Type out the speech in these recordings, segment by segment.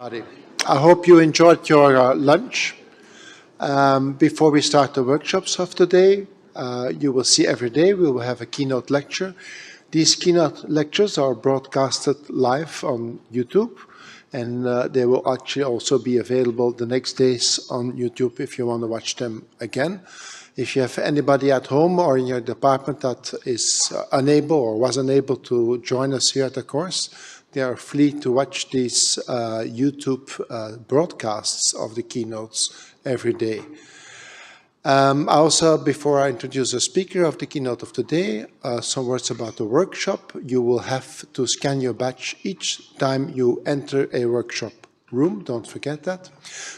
I hope you enjoyed your lunch. Before we start the workshops of today, you will see every day we will have a keynote lecture. These keynote lectures are broadcasted live on YouTube, and they will actually also be available the next days on YouTube if you want to watch them again. If you have anybody at home or in your department that is unable or was unable to join us here at the course, they are free to watch these YouTube broadcasts of the keynotes every day. Also, before I introduce the speaker of the keynote of today, some words about the workshop. You will have to scan your badge each time you enter a workshop room. Don't forget that.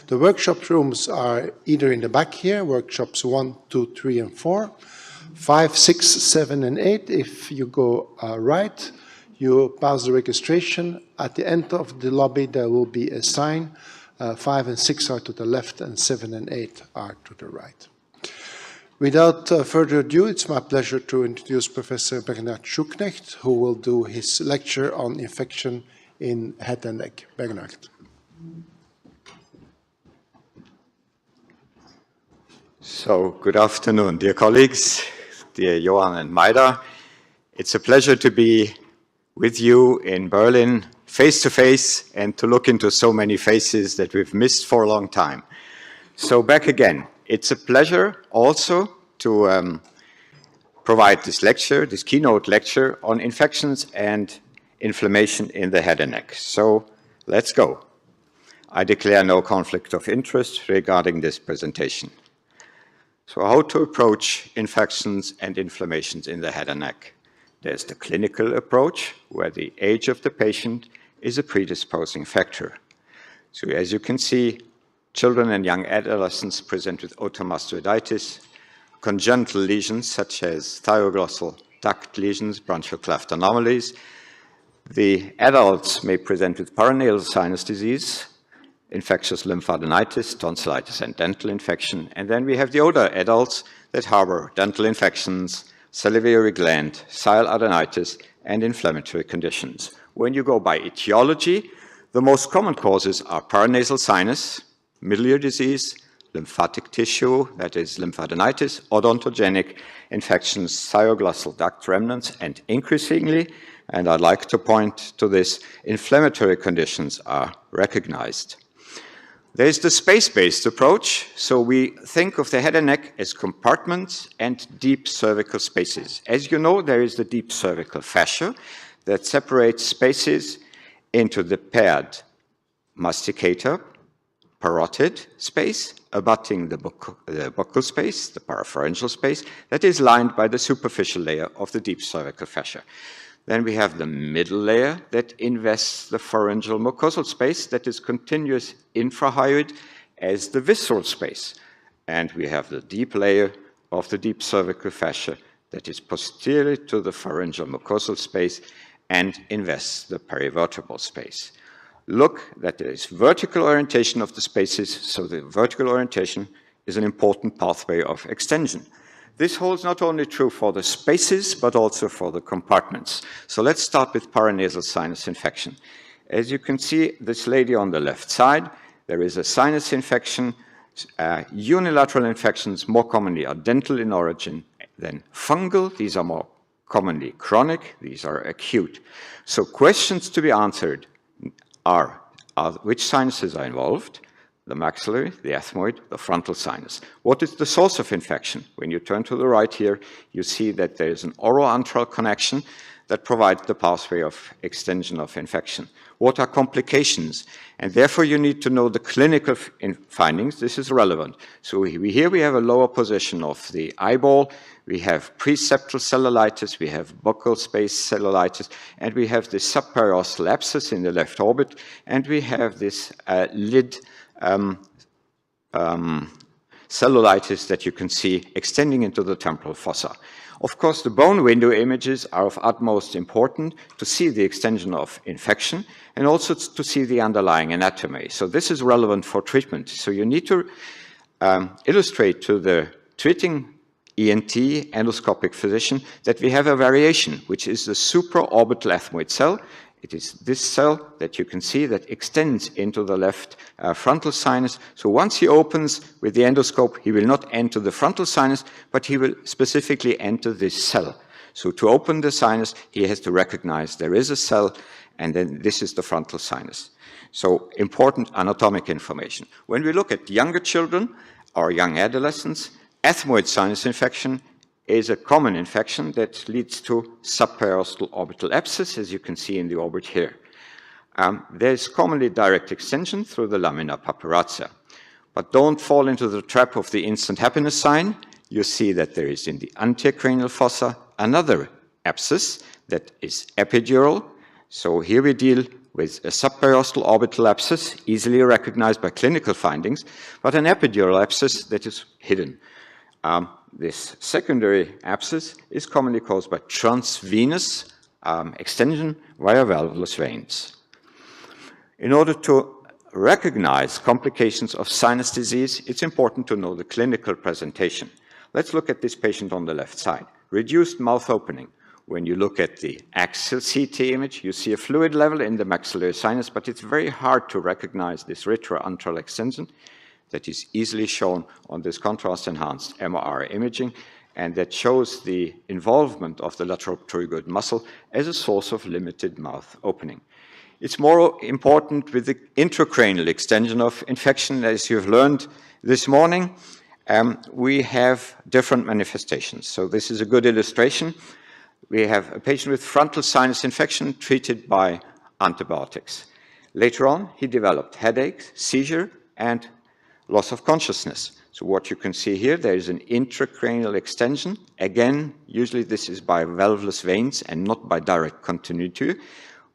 The workshop rooms are either in the back here, workshops 1, 2, 3, and 4, 5, 6, 7, and 8. If you go right, you pass the registration. At the end of the lobby, there will be a sign. 5 and 6 are to the left, and 7 and 8 are to the right. Without further ado, it's my pleasure to introduce Professor Bernhard Schuknecht, who will do his lecture on infection in head and neck. Bernhard. So, good afternoon, dear colleagues, dear Johan and Maida. It's a pleasure to be with you in Berlin, face to face, and to look into so many faces that we've missed for a long time. So back again, it's a pleasure also to provide this lecture, this keynote lecture on infections and inflammation in the head and neck. So let's go. I declare no conflict of interest regarding this presentation. So how to approach infections and inflammations in the head and neck? There's the clinical approach, where the age of the patient is a predisposing factor. So as you can see, children and young adolescents present with osteomyelitis, congenital lesions such as thyroglossal duct lesions, branchial cleft anomalies. The adults may present with Paranasal sinus disease, infectious lymphadenitis, tonsillitis, and dental infection. And then we have the older adults that harbor dental infections, salivary gland, sinusitis, and inflammatory conditions. When you go by etiology, the most common causes are paranasal sinus, middle ear disease, lymphatic tissue, that is lymphadenitis, odontogenic infections, Thyroglossal duct remnants, and increasingly, and I'd like to point to this, inflammatory conditions are recognized. There's the space-based approach. So we think of the head and neck as compartments and deep cervical spaces. As you know, there is the deep cervical fascia that separates spaces into the paired masticator, parotid space, abutting the buccal space, the parapharyngeal space, that is lined by the superficial layer of the deep cervical fascia. Then we have the middle layer that invests the pharyngeal mucosal space that is continuous infrahyoid as the visceral space. And we have the deep layer of the deep cervical fascia that is posterior to the pharyngeal mucosal space and invests the perivertebral space. Look that there is vertical orientation of the spaces, so the vertical orientation is an important pathway of extension. This holds not only true for the spaces, but also for the compartments. So let's start with paranasal sinus infection. As you can see, this lady on the left side, there is a sinus infection. Unilateral infections more commonly are dental in origin than fungal. These are more commonly chronic. These are acute. So questions to be answered are which sinuses are involved? The maxillary, the ethmoid, the frontal sinus. What is the source of infection? When you turn to the right here, you see that there is an oroantral connection that provides the pathway of extension of infection. What are complications? And therefore, you need to know the clinical findings. This is relevant. So here we have a lower position of the eyeball. We have preseptal cellulitis, we have buccal space cellulitis, and we have the subperosal abscess in the left orbit, and we have this lid cellulitis that you can see extending into the temporal fossa. Of course, the bone window images are of utmost importance to see the extension of infection and also to see the underlying anatomy. So this is relevant for treatment. So you need to illustrate to the treating ENT, endoscopic physician, that we have a variation, which is the supraorbital ethmoid cell It is this cell that you can see that extends into the left frontal sinus. So once he opens with the endoscope, he will not enter the frontal sinus, but he will specifically enter this cell. So to open the sinus, he has to recognize there is a cell, and then this is the frontal sinus. So important anatomic information. When we look at younger children or young adolescents, ethmoid sinus infection is a common infection that leads to subperosal orbital abscess, as you can see in the orbit here. There's commonly direct extension through the lamina papyracea. But don't fall into the trap of the instant happiness sign. You see that there is in the anterior cranial fossa another abscess that is epidural. So here we deal with a subperosal orbital abscess, easily recognized by clinical findings, but an epidural abscess that is hidden. This secondary abscess is commonly caused by transvenous extension via valvulus veins. In order to recognize complications of sinus disease, it's important to know the clinical presentation. Let's look at this patient on the left side. Reduced mouth opening. When you look at the axial CT image, you see a fluid level in the maxillary sinus, but it's very hard to recognize this retroantral extension that is easily shown on this contrast-enhanced MR imaging, and that shows the involvement of the lateral pterygoid muscle as a source of limited mouth opening. It's more important with the intracranial extension of infection. As you've learned this morning, we have different manifestations. So this is a good illustration. We have a patient with frontal sinus infection treated by antibiotics. Later on, he developed headache, seizure, and loss of consciousness. So what you can see here, there is an intracranial extension. Again, usually this is by valvulus veins and not by direct continuity.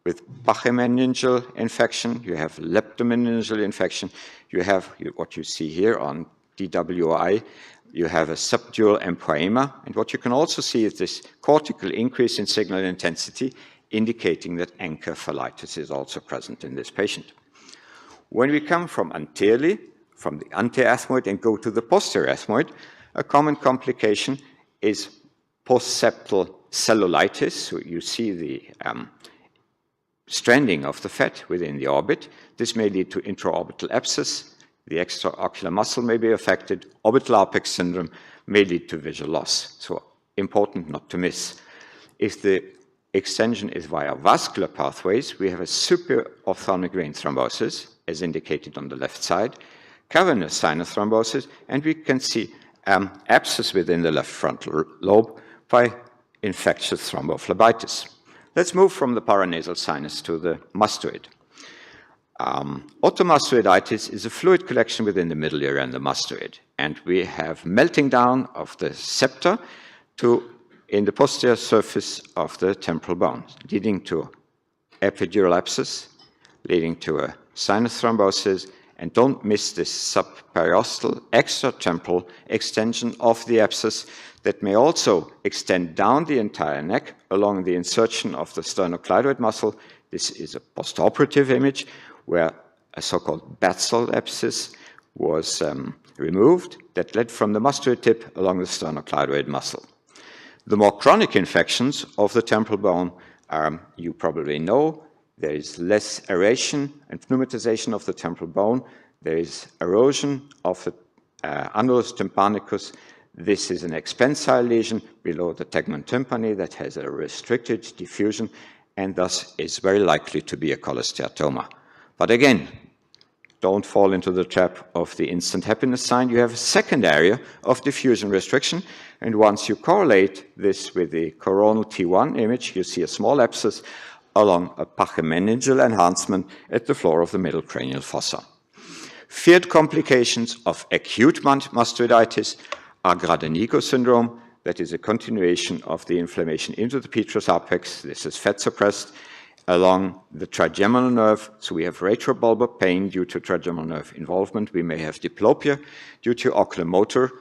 With pachymeningeal infection, you have leptomeningeal infection. You have what you see here on DWI. You have a subdural empyema. And what you can also see is this cortical increase in signal intensity, indicating that encephalitis is also present in this patient. When we come from anteriorly, from the anterior ethmoid and go to the posterior ethmoid, a common complication is postseptal cellulitis. So you see the stranding of the fat within the orbit. This may lead to intraorbital abscess. The extraocular muscle may be affected. Orbital apex syndrome may lead to visual loss. So important not to miss. If the extension is via vascular pathways, we have a superior ophthalmic vein thrombosis, as indicated on the left side, cavernous sinus thrombosis, and we can see abscess within the left frontal lobe by infectious thrombophlebitis. Let's move from the paranasal sinus to the mastoid. Otomastoiditis is a fluid collection within the middle ear and the mastoid, and we have melting down of the septa in the posterior surface of the temporal bone, leading to epidural abscess, leading to a sinus thrombosis, and don't miss this subperostal extratemporal extension of the abscess that may also extend down the entire neck along the insertion of the sternocleidoid muscle. This is a postoperative image where a so-called Batzal abscess was removed that led from the mastoid tip along the sternocleidoid muscle. The more chronic infections of the temporal bone, you probably know, there is less aeration and pneumatization of the temporal bone. There is erosion of the annulus tympanicus. This is an expansile lesion below the tegmen tympani that has a restricted diffusion and thus is very likely to be a cholesteatoma. But again, don't fall into the trap of the instant happiness sign. You have a second area of diffusion restriction, and once you correlate this with the coronal T1 image, you see a small abscess along a pachymeningeal enhancement at the floor of the middle cranial fossa. Feared complications of acute mastoiditis are Grade-Nico syndrome, that is a continuation of the inflammation into the petrous apex. This is fat suppressed along the trigeminal nerve. So we have retrobulbar pain due to trigeminal nerve involvement. We may have diplopia due to oculomotor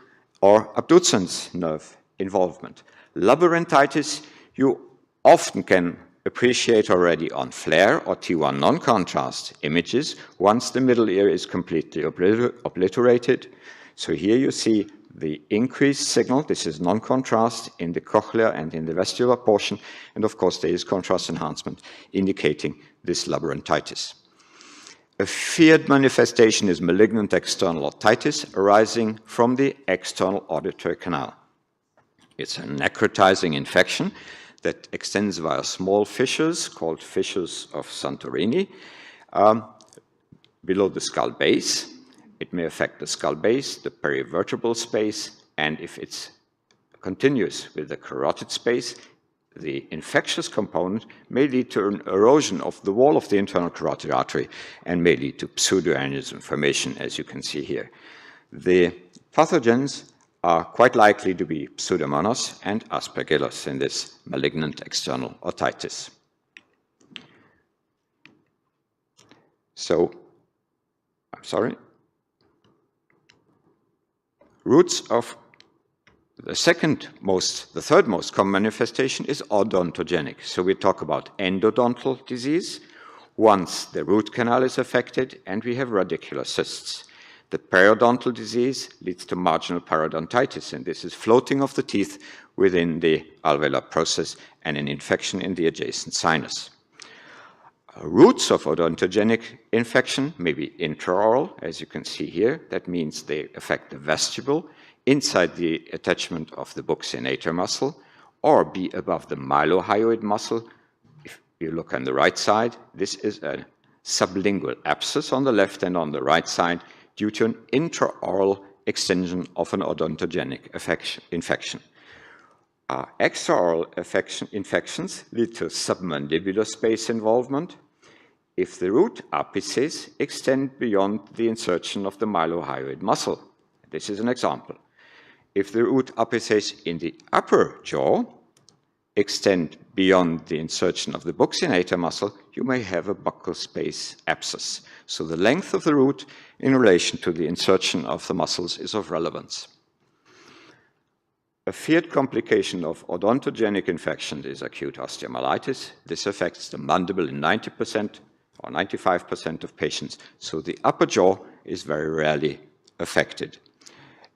or abducens nerve involvement. Labyrinthitis, you often can appreciate already on FLAIR or T1 non-contrast images once the middle ear is completely obliterated. So here you see the increased signal, this is non-contrast, in the cochlear and in the vestibular portion, and of course there is contrast enhancement indicating this labyrinthitis. A feared manifestation is malignant external otitis arising from the external auditory canal. It's a necrotizing infection that extends via small fissures called fissures of Santorini below the skull base. It may affect the skull base, the perivertebral space, and if it's continuous with the carotid space, the infectious component may lead to an erosion of the wall of the internal carotid artery and may lead to pseudoaneurysm formation, as you can see here. The pathogens are quite likely to be Pseudomonas and Aspergillus in this malignant external otitis. So, I'm sorry. Roots of the third most common manifestation is odontogenic. So we talk about endodontal disease once the root canal is affected and we have radicular cysts. The periodontal disease leads to marginal parodontitis, and this is floating of the teeth within the alveolar process and an infection in the adjacent sinus. Roots of odontogenic infection may be intraoral, as you can see here. That means they affect the vestibule inside the attachment of the buccinator muscle, or be above the mylohyoid muscle. If you look on the right side, this is a sublingual abscess on the left and on the right side due to an intraoral extension of an odontogenic infection. Extraoral infections lead to submandibular space involvement if the root apices extend beyond the insertion of the mylohyoid muscle. This is an example. If the root apices in the upper jaw extend beyond the insertion of the buccinator muscle, you may have a buccal space abscess. So the length of the root in relation to the insertion of the muscles is of relevance. A feared complication of odontogenic infection is acute osteomyelitis. This affects the mandible in 90% or 95% of patients, so the upper jaw is very rarely affected.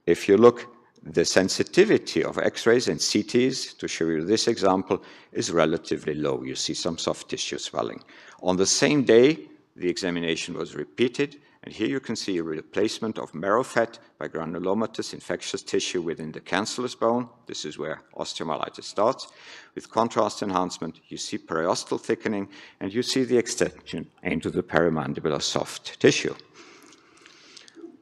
If you look, the sensitivity of X-rays and CTs, to show you this example, is relatively low. You see some soft tissue swelling. On the same day, the examination was repeated, and here you can see a replacement of marrow fat by granulomatous infectious tissue within the cancellous bone. This is where osteomyelitis starts. With contrast enhancement, you see periostal thickening, and you see the extension into the perimandibular soft tissue.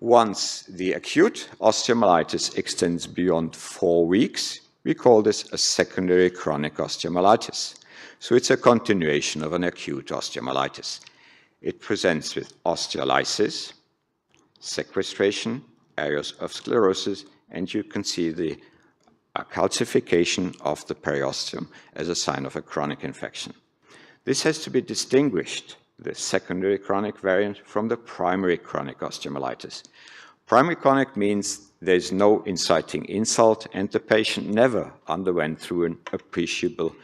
Once the acute osteomyelitis extends beyond 4 weeks, we call this a secondary chronic osteomyelitis. So it's a continuation of an acute osteomyelitis. It presents with osteolysis, sequestration, areas of sclerosis, and you can see the calcification of the periosteum as a sign of a chronic infection. This has to be distinguished, the secondary chronic variant, from the primary chronic osteomyelitis. Primary chronic means there's no inciting insult and the patient never underwent through an appreciable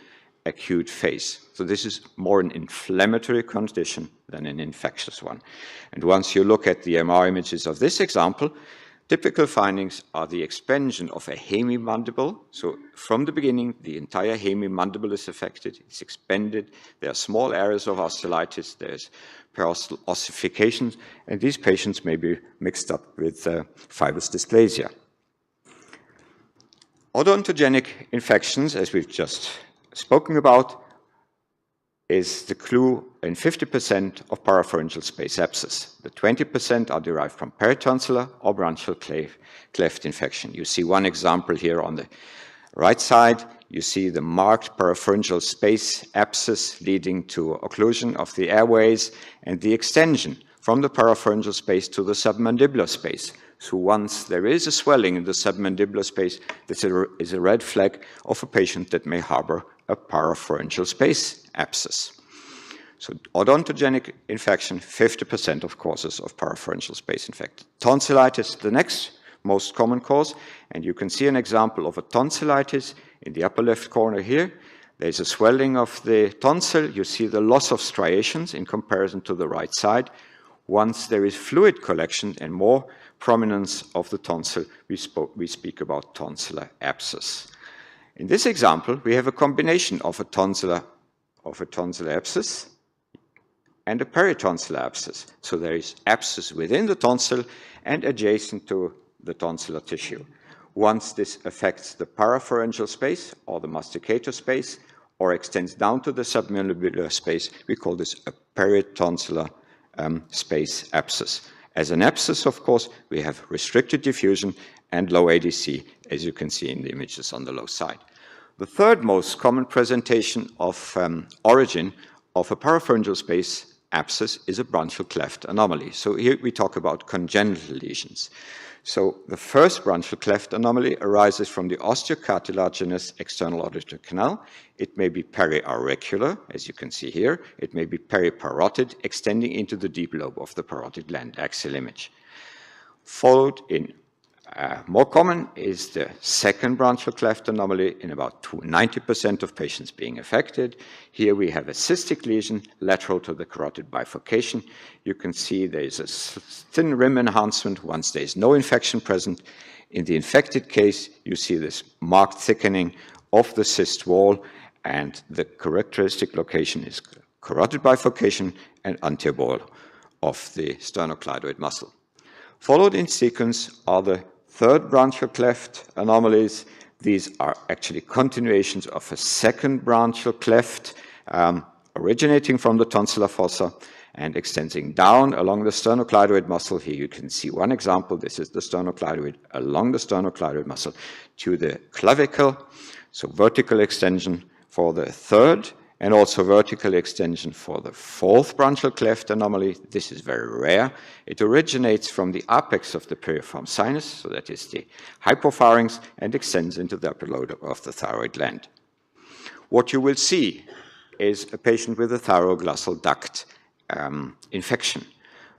acute phase. So this is more an inflammatory condition than an infectious one. And once you look at the MR images of this example, typical findings are the expansion of a hemimandible. So from the beginning, the entire hemimandible is affected, it's expanded. There are small areas of osteolytis, there's periostal ossifications, and these patients may be mixed up with fibrous dysplasia. Odontogenic infections, as we've just spoken about, is the clue in 50% of parapharyngeal space abscess. The 20% are derived from peritonsillar or branchial cleft infection. You see one example here on the right side. You see the marked parapharyngeal space abscess leading to occlusion of the airways and the extension from the parapharyngeal space to the submandibular space. So once there is a swelling in the submandibular space, this is a red flag of a patient that may harbor a parapharyngeal space abscess. So odontogenic infection, 50% of causes of parapharyngeal space infection. Tonsilitis, the next most common cause, and you can see an example of a tonsilitis in the upper left corner here. There's a swelling of the tonsil. You see the loss of striations in comparison to the right side. Once there is fluid collection and more prominence of the tonsil, we speak about tonsillar abscess. In this example, we have a combination of a tonsillar abscess and a peritonsillar abscess. So there is abscess within the tonsil and adjacent to the tonsillar tissue. Once this affects the parapharyngeal space or the masticator space or extends down to the submandibular space, we call this a peritonsillar space abscess. As an abscess, of course, we have restricted diffusion and low ADC, as you can see in the images on the low side. The third most common presentation of origin of a parapharyngeal space abscess is a branchial cleft anomaly. So here we talk about congenital lesions. So the first branchial cleft anomaly arises from the osteocartilaginous external auditory canal. It may be periauricular, as you can see here. It may be periparotid, extending into the deep lobe of the parotid gland, axial image. Followed in more common is the second branchial cleft anomaly in about 90% of patients being affected. Here we have a cystic lesion lateral to the carotid bifurcation. You can see there is a thin rim enhancement once there is no infection present. In the infected case, you see this marked thickening of the cyst wall, and the characteristic location is carotid bifurcation and anterior wall of the sternocleidoid muscle. Followed in sequence are the third branchial cleft anomalies. These are actually continuations of a second branchial cleft originating from the tonsillar fossa and extending down along the sternocleidoid muscle. Here you can see one example. This is the sternocleidoid along the sternocleidoid muscle to the clavicle. So vertical extension for the third and also vertical extension for the fourth branchial cleft anomaly. This is very rare. It originates from the apex of the piriform sinus, so that is the hypopharynx, and extends into the upper lobe of the thyroid gland. What you will see is a patient with a thyroglossal duct infection.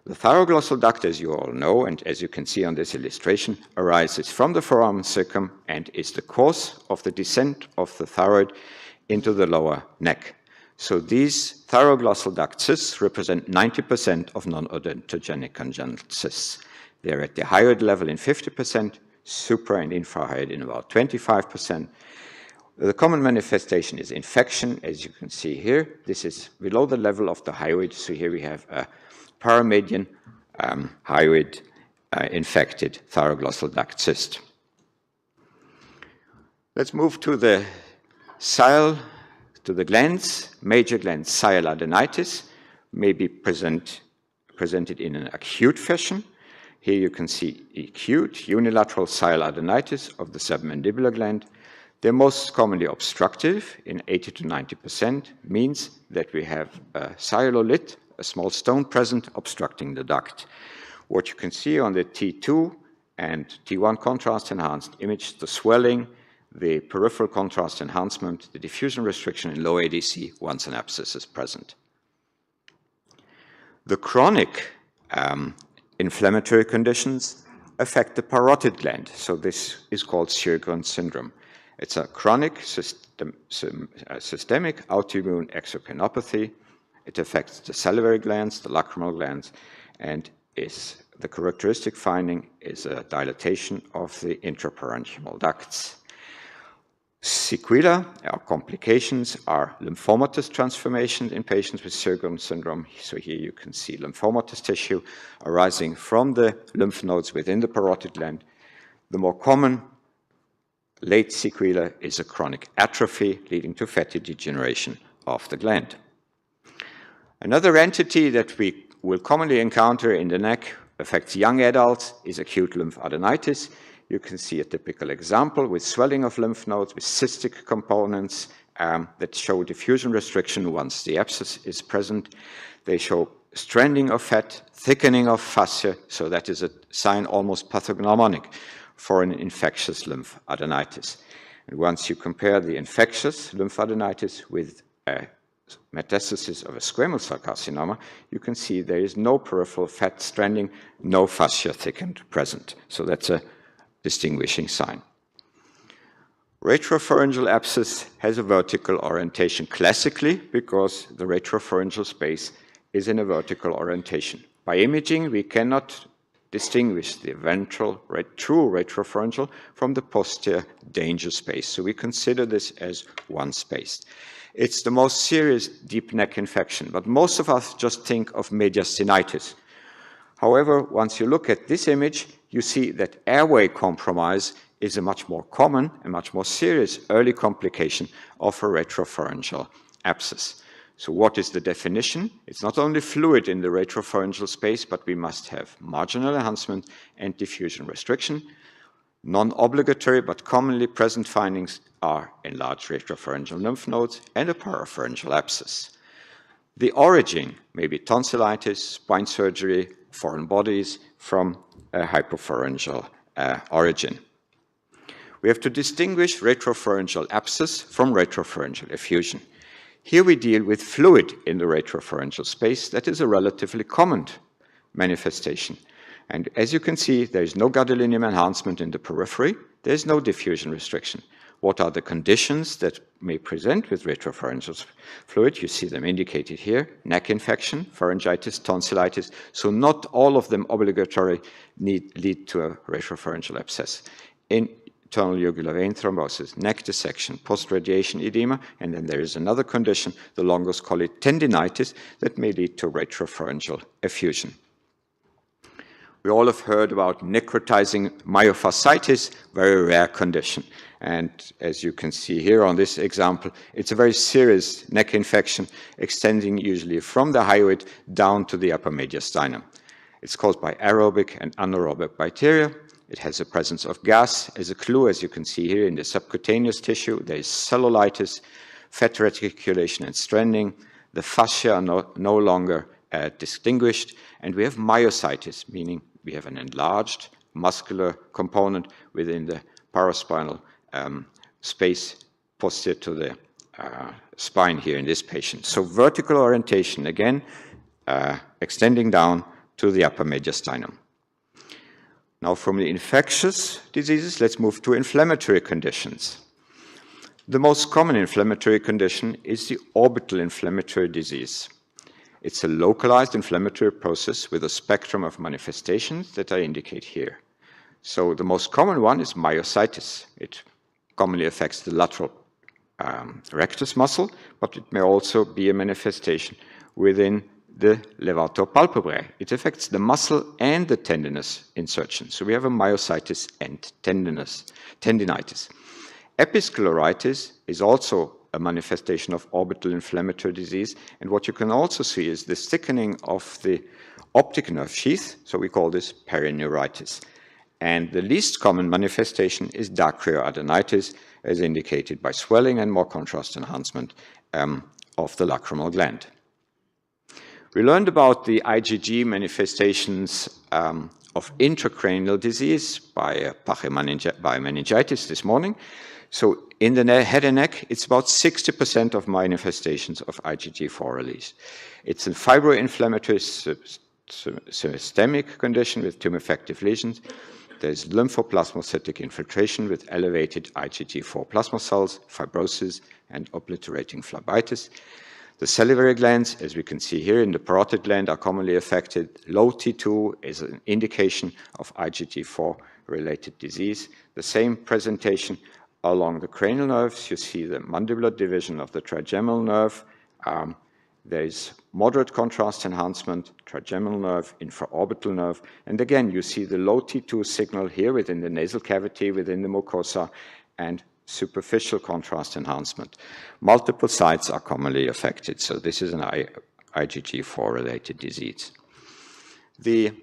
The thyroglossal duct, as you all know, and as you can see on this illustration, arises from the foramen cecum and is the cause of the descent of the thyroid into the lower neck. So these thyroglossal duct cysts represent 90% of non-odentogenic congenital cysts. They're at the hyoid level in 50%, supra and infrahyoid in about 25%. The common manifestation is infection, as you can see here. This is below the level of the hyoid, so here we have a paramedian hyoid infected thyroglossal duct cyst. Let's move to the glands. Major gland sialadenitis may be presented in an acute fashion. Here you can see acute unilateral sialadenitis of the submandibular gland. They're most commonly obstructive in 80 to 90%, means that we have a sialolit, a small stone present, obstructing the duct. What you can see on the T2 and T1 contrast enhanced image, the swelling, the peripheral contrast enhancement, the diffusion restriction in low ADC once an abscess is present. The chronic inflammatory conditions affect the parotid gland, so this is called Sjögren's syndrome. It's a chronic systemic autoimmune exocrineopathy. It affects the salivary glands, the lacrimal glands, and the characteristic finding is a dilatation of the intraparenchymal ducts. Sequelae or complications are lymphomatous transformations in patients with Sjögren's syndrome. So here you can see lymphomatous tissue arising from the lymph nodes within the parotid gland. The more common late sequelae is a chronic atrophy leading to fatty degeneration of the gland. Another entity that we will commonly encounter in the neck, affects young adults, is acute lymphadenitis. You can see a typical example with swelling of lymph nodes with cystic components that show diffusion restriction once the abscess is present. They show stranding of fat, thickening of fascia, so that is a sign almost pathognomonic for an infectious lymphadenitis. And once you compare the infectious lymphadenitis with metastasis of a squamous cell carcinoma, you can see there is no peripheral fat stranding, no fascia thickened present. So that's a distinguishing sign. Retroferential abscess has a vertical orientation classically because the retroferential space is in a vertical orientation. By imaging, we cannot distinguish the ventral, true retroferential from the posterior danger space. So we consider this as one space. It's the most serious deep neck infection, but most of us just think of mediastinitis. However, once you look at this image, you see that airway compromise is a much more common and much more serious early complication of a retroferential abscess. So what is the definition? It's not only fluid in the retroferential space, but we must have marginal enhancement and diffusion restriction. Non-obligatory but commonly present findings are enlarged retroferential lymph nodes and a parapharyngeal abscess. The origin may be tonsillitis, spine surgery, foreign bodies from a hypopharyngeal origin. We have to distinguish retroferential abscess from retroferential effusion. Here we deal with fluid in the retroferential space. That is a relatively common manifestation. And as you can see, there is no gadolinium enhancement in the periphery. There is no diffusion restriction. What are the conditions that may present with retroferential fluid? You see them indicated here: neck infection, pharyngitis, tonsillitis. So not all of them obligatory lead to a retroferential abscess. Internal jugular vein thrombosis, neck dissection, post-radiation edema, and then there is another condition, the longos call it tendinitis, that may lead to retroferential effusion. We all have heard about necrotizing myofasciitis, very rare condition. And as you can see here on this example, it's a very serious neck infection extending usually from the hyoid down to the upper mediastinum. It's caused by aerobic and anaerobic bacteria. It has a presence of gas. As a clue, as you can see here in the subcutaneous tissue, there is cellulitis, fat reticulation and stranding. The fascia are no longer distinguished. And we have myositis, meaning we have an enlarged muscular component within the paraspinal space posterior to the spine here in this patient. So vertical orientation, again, extending down to the upper mediastinum. Now from the infectious diseases, let's move to inflammatory conditions. The most common inflammatory condition is the orbital inflammatory disease. It's a localized inflammatory process with a spectrum of manifestations that I indicate here. So the most common one is myositis. It commonly affects the lateral rectus muscle, but it may also be a manifestation within the levator palpebrae. It affects the muscle and the tendinous insertion. So we have a myositis and tendinitis. Episcleritis is also a manifestation of orbital inflammatory disease. And what you can also see is the thickening of the optic nerve sheath. So we call this perineuritis. And the least common manifestation is dacryoadenitis, as indicated by swelling and more contrast enhancement of the lacrimal gland. We learned about the IgG manifestations of intracranial disease by meningitis this morning. So in the head and neck, it's about 60% of manifestations of IgG4 release. It's a fibroinflammatory systemic condition with tumor-effective lesions. There's lymphoplasmacytic infiltration with elevated IgG4 plasma cells, fibrosis, and obliterating phlebitis. The salivary glands, as we can see here in the parotid gland, are commonly affected. Low T2 is an indication of IgG4-related disease. The same presentation along the cranial nerves. You see the mandibular division of the trigeminal nerve. There is moderate contrast enhancement, trigeminal nerve, infraorbital nerve. And again, you see the low T2 signal here within the nasal cavity, within the mucosa, and superficial contrast enhancement. Multiple sites are commonly affected, so this is an IgG4-related disease. The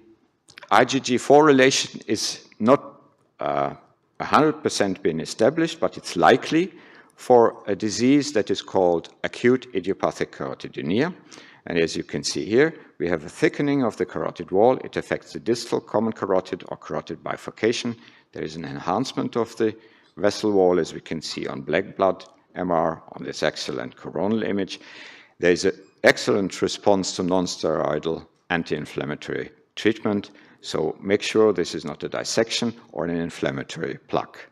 IgG4 relation is not 100% been established, but it's likely for a disease that is called acute idiopathic carotidynia. And as you can see here, we have a thickening of the carotid wall. It affects the distal common carotid or carotid bifurcation. There is an enhancement of the vessel wall, as we can see on black blood MR on this excellent coronal image. There is an excellent response to non-steroidal anti-inflammatory treatment. So make sure this is not a dissection or an inflammatory plaque.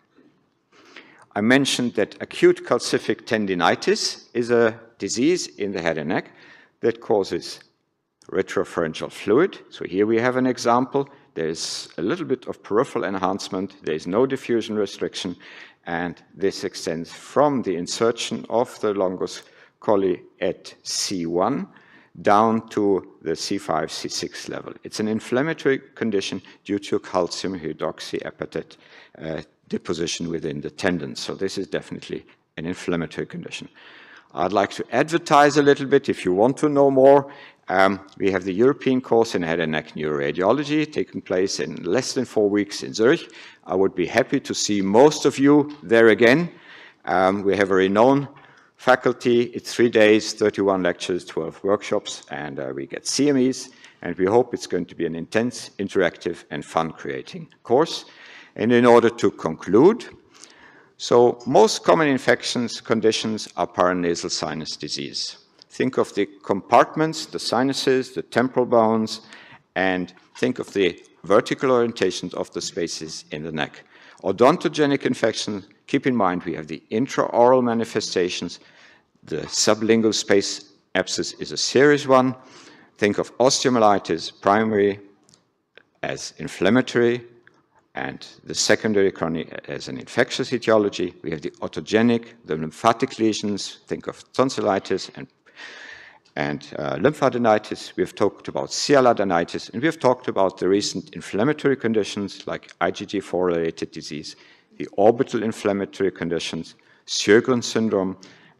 I mentioned that acute calcific tendinitis is a disease in the head and neck that causes retroferential fluid. So here we have an example. There's a little bit of peripheral enhancement. There's no diffusion restriction. And this extends from the insertion of the longus colli at C1 down to the C5, C6 level. It's an inflammatory condition due to calcium hydroxyapatite deposition within the tendons. So this is definitely an inflammatory condition. I'd like to advertise a little bit if you want to know more. We have the European course in head and neck neuroradiology taking place in less than 4 weeks in Zurich. I would be happy to see most of you there again. We have a renowned faculty. It's 3 days, 31 lectures, 12 workshops, and we get CMEs, and we hope it's going to be an intense, interactive, and fun-creating course. And in order to conclude, so most common infections conditions are paranasal sinus disease. Think of the compartments, the sinuses, the temporal bones, and think of the vertical orientations of the spaces in the neck. Odontogenic infections, keep in mind we have the intraoral manifestations. The sublingual space abscess is a serious one. Think of osteomyelitis primary as inflammatory, and the secondary chronic as an infectious etiology. We have the otogenic, the lymphatic lesions. Think of tonsilitis and lymphadenitis. We have talked about sialadenitis, and we have talked about the recent inflammatory conditions like IgG4-related disease, the orbital inflammatory conditions, Sjögren's syndrome,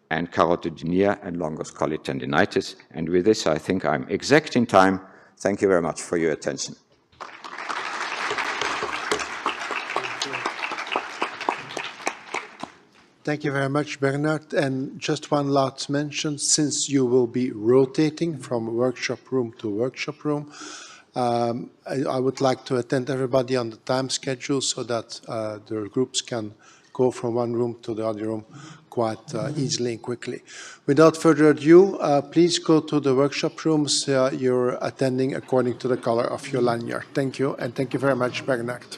and carotidynia and longus colli tendinitis. And with this, I think I'm exact in time. Thank you very much for your attention. Thank you very much, Bernhard. And just one last mention, since you will be rotating from workshop room to workshop room, I would like to attend everybody on the time schedule so that the groups can go from one room to the other room quite easily and quickly. Without further ado, please go to the workshop rooms you're attending according to the color of your lanyard. Thank you, and thank you very much, Bernhard.